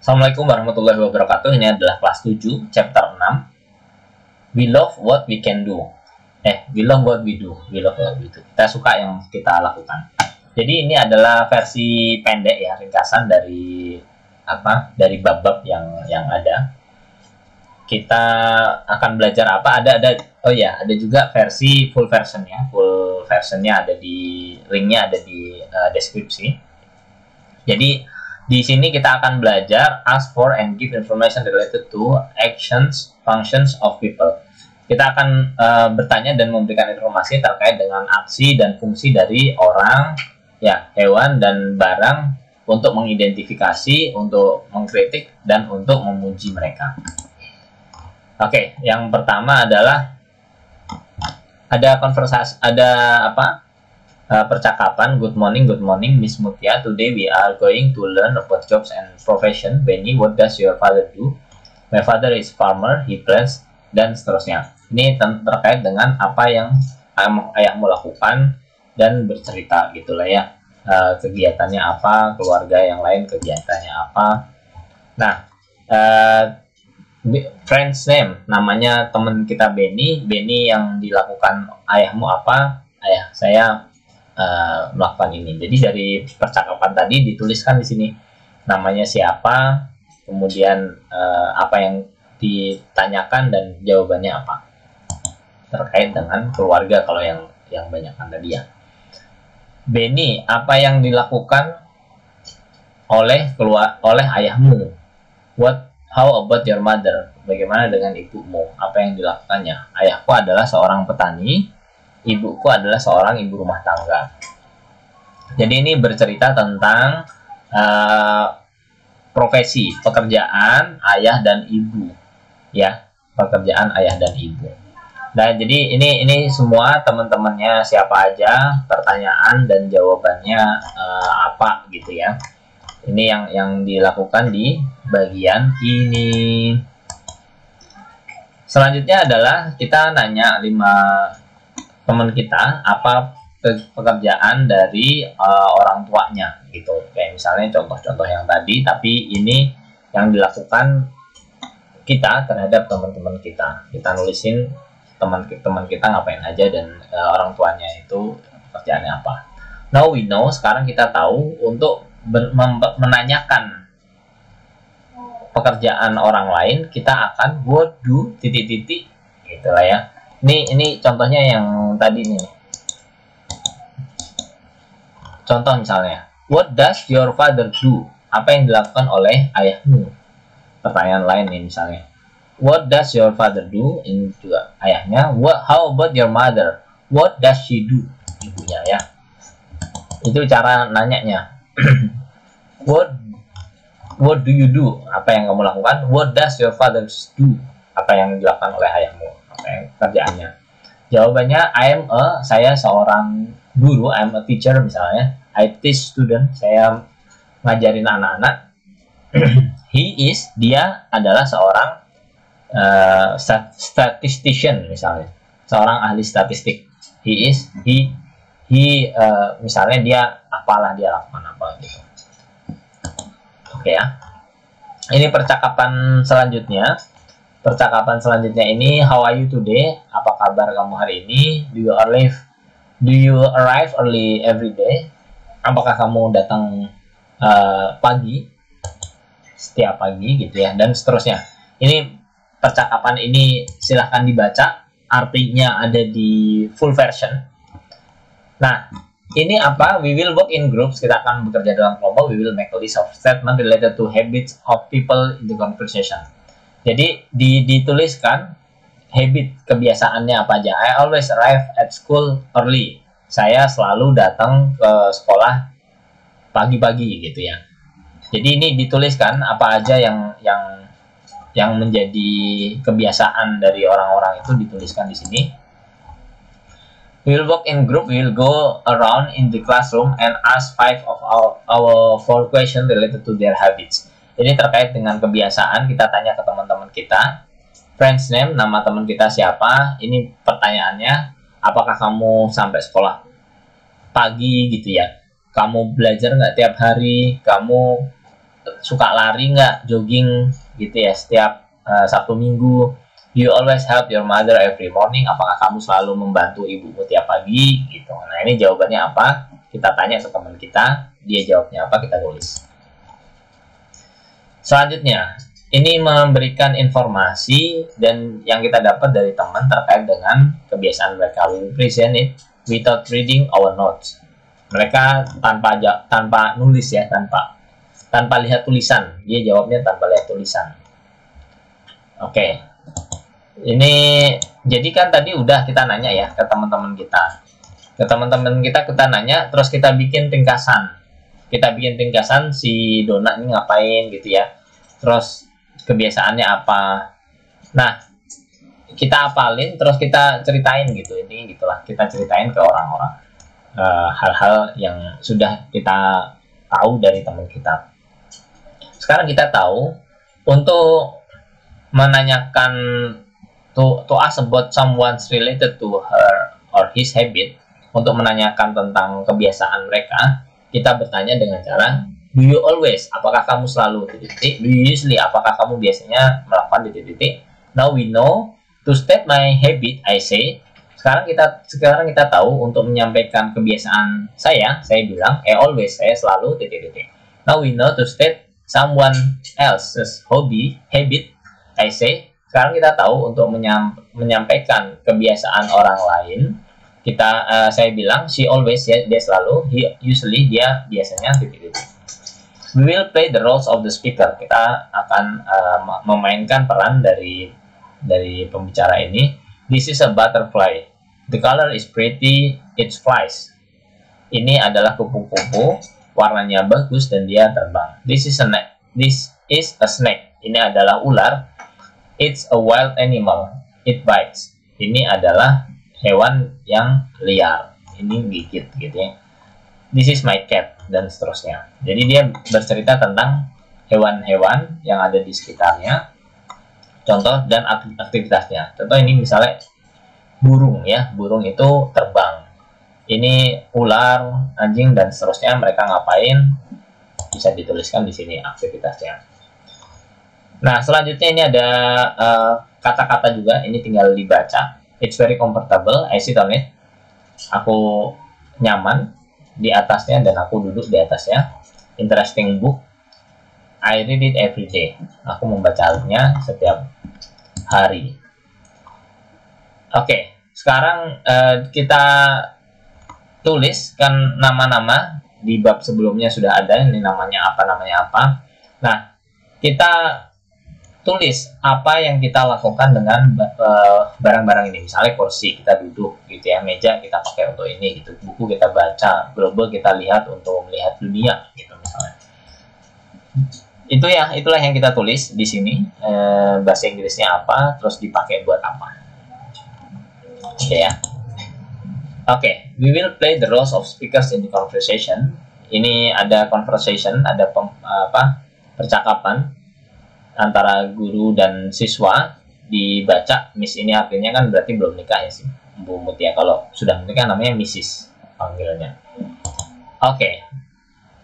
Assalamualaikum warahmatullahi wabarakatuh. Ini adalah kelas 7, chapter 6. We love what we can do. We love what we do. We love what we do. Kita suka yang kita lakukan. Jadi ini adalah versi pendek ya, ringkasan dari dari bab-bab yang ada. Kita akan belajar apa? Ada juga versi full versionnya. Full versionnya ada di linknya, ada di deskripsi. Jadi di sini kita akan belajar ask for and give information related to actions, functions of people. Kita akan bertanya dan memberikan informasi terkait dengan aksi dan fungsi dari orang, ya, hewan dan barang untuk mengidentifikasi, untuk mengkritik dan untuk memuji mereka. Oke, yang pertama adalah ada konversasi, percakapan. Good morning Miss Mutia. Today we are going to learn about jobs and profession. Benny, what does your father do? My father is farmer, he plants, dan seterusnya. Ini terkait dengan apa yang ayahmu lakukan dan bercerita gitulah ya. Kegiatannya apa, keluarga yang lain kegiatannya apa. Nah, friend's name, namanya teman kita Benny. Benny, yang dilakukan ayahmu apa? Ayah saya melakukan ini. Jadi dari percakapan tadi dituliskan di sini namanya siapa, kemudian apa yang ditanyakan dan jawabannya apa terkait dengan keluarga kalau yang banyakkan tadi ya. Benny, apa yang dilakukan oleh ayahmu? How about your mother? Bagaimana dengan ibumu? Apa yang dilakukannya? Ayahku adalah seorang petani, ibuku adalah seorang ibu rumah tangga. Jadi ini bercerita tentang profesi, pekerjaan ayah dan ibu, ya, pekerjaan ayah dan ibu. Nah, jadi ini semua teman-temannya siapa aja, pertanyaan dan jawabannya apa gitu ya. Ini yang dilakukan di bagian ini. Selanjutnya adalah kita nanya 5 teman kita apa pekerjaan dari orang tuanya gitu. Kayak misalnya contoh-contoh yang tadi, tapi ini yang dilakukan kita terhadap teman-teman kita. Kita nulisin teman kita ngapain aja dan orang tuanya itu pekerjaannya apa. Now we know, sekarang kita tahu untuk menanyakan pekerjaan orang lain, kita akan what do ... gitu lah ya. Ini contohnya yang tadi nih. Contoh misalnya, what does your father do? Apa yang dilakukan oleh ayahmu? Pertanyaan lain nih misalnya, what does your father do? Ini juga ayahnya. How about your mother? What does she do? Ibunya ya. Itu cara nanyanya. What do you do? Apa yang kamu lakukan? What does your father do? Apa yang dilakukan oleh ayahmu? Kerjaannya. Jawabannya saya seorang guru, I'm a teacher misalnya. I teach student, saya ngajarin anak-anak. Dia adalah seorang statistician misalnya, seorang ahli statistik. Misalnya dia lakukan apa gitu. Oke ya. Ini percakapan selanjutnya. Percakapan selanjutnya ini, how are you today? Apa kabar kamu hari ini? Do you arrive early every day? Apakah kamu datang pagi setiap pagi gitu ya, dan seterusnya. Ini percakapan ini silahkan dibaca, artinya ada di full version. Nah, ini apa? We will work in groups. Kita akan bekerja dalam kelompok. We will make a list of statement related to habits of people in the conversation. Jadi dituliskan habit, kebiasaannya apa aja. I always arrive at school early. Saya selalu datang ke sekolah pagi-pagi gitu ya. Jadi ini dituliskan apa aja yang menjadi kebiasaan dari orang-orang itu dituliskan di sini. We will work in group. We will go around in the classroom and ask 5 of our 4 questions related to their habits. Ini terkait dengan kebiasaan, kita tanya ke teman-teman kita. Friend's name, nama teman kita siapa? Ini pertanyaannya, apakah kamu sampai sekolah pagi gitu ya? Kamu belajar nggak tiap hari? Kamu suka lari nggak, jogging gitu ya setiap Sabtu Minggu? You always help your mother every morning. Apakah kamu selalu membantu ibumu tiap pagi? Gitu. Nah, ini jawabannya apa? Kita tanya ke teman kita, dia jawabnya apa, kita tulis. Selanjutnya, ini memberikan informasi dan yang kita dapat dari teman terkait dengan kebiasaan mereka. We present it without reading our notes. Mereka tanpa nulis ya, tanpa lihat tulisan. Dia jawabnya tanpa lihat tulisan. Oke. Ini jadi kan tadi udah kita nanya ya ke teman-teman kita. Ke teman-teman kita nanya, terus kita bikin ringkasan. Kita bikin ringkasan si Dona ini ngapain gitu ya. Terus kebiasaannya apa. Nah, kita apalin terus kita ceritain gitu. Intinya gitulah, kita ceritain ke orang-orang hal-hal yang sudah kita tahu dari teman kita. Sekarang kita tahu untuk menanyakan to ask about someone's related to her or his habit, untuk menanyakan tentang kebiasaan mereka, kita bertanya dengan cara do you always, apakah kamu selalu titik-titik, do you usually, apakah kamu biasanya melakukan titik-titik. Now we know to state my habit, I say. Sekarang kita tahu untuk menyampaikan kebiasaan saya bilang always, saya selalu titik-titik. Now we know to state someone else's habit, I say. Sekarang kita tahu untuk menyampaikan kebiasaan orang lain, saya bilang she always, ya, dia selalu, he usually, dia biasanya titik-titik. We will play the roles of the speaker. Kita akan memainkan peran dari pembicara ini. This is a butterfly. The color is pretty. It flies. Ini adalah kupu-kupu, warnanya bagus dan dia terbang. This is a snake. Ini adalah ular. It's a wild animal. It bites. Ini adalah hewan yang liar. Ini gigit gitu ya. This is my cat, dan seterusnya. Jadi dia bercerita tentang hewan-hewan yang ada di sekitarnya. Contoh dan aktivitasnya. Contoh ini misalnya burung ya. Burung itu terbang. Ini ular, anjing, dan seterusnya. Mereka ngapain? Bisa dituliskan di sini aktivitasnya. Nah, selanjutnya ini ada kata-kata juga. Ini tinggal dibaca. It's very comfortable. I sit on it. Aku nyaman di atasnya dan aku duduk di atasnya. Interesting book. I read it every day. Aku membacanya setiap hari. Oke, sekarang kita tuliskan nama-nama. Di bab sebelumnya sudah ada. Ini namanya apa. Nah, kita tulis apa yang kita lakukan dengan barang-barang ini. Misalnya kursi, kita duduk gitu ya, meja kita pakai untuk ini gitu, buku kita baca, global kita lihat untuk melihat dunia gitu misalnya. Itulah yang kita tulis di sini. Bahasa Inggrisnya apa, terus dipakai buat apa. Oke ya. Oke, we will play the roles of speakers in the conversation. Ini ada conversation, ada percakapan antara guru dan siswa, dibaca. Miss ini artinya kan berarti belum nikah ya sih, Bu Mutia. Kalau sudah menikah namanya Mrs. panggilnya. Oke.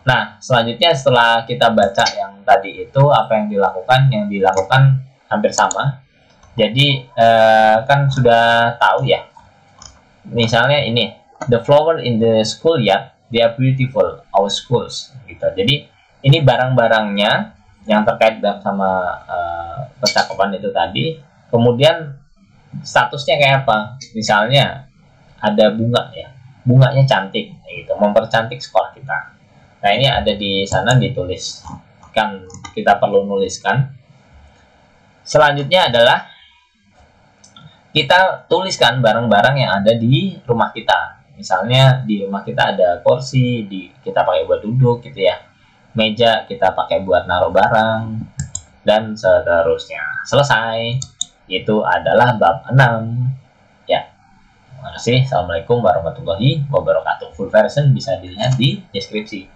Nah, selanjutnya setelah kita baca yang tadi itu, apa yang dilakukan? Yang dilakukan hampir sama. Jadi kan sudah tahu ya. Misalnya ini, the flower in the schoolyard, they are beautiful, our schools gitu. Jadi ini barang-barangnya yang terkait sama percakapan itu tadi. Kemudian statusnya kayak apa? Misalnya ada bunga ya, bunganya cantik gitu, mempercantik sekolah kita. Nah, ini ada di sana dituliskan, kita perlu nuliskan. Selanjutnya adalah kita tuliskan barang-barang yang ada di rumah kita. Misalnya di rumah kita ada kursi, kita pakai buat duduk gitu ya. Meja kita pakai buat naruh barang, dan seterusnya. Selesai. Itu adalah bab 6 ya. Terima kasih. Assalamualaikum warahmatullahi wabarakatuh. Full version bisa dilihat di deskripsi.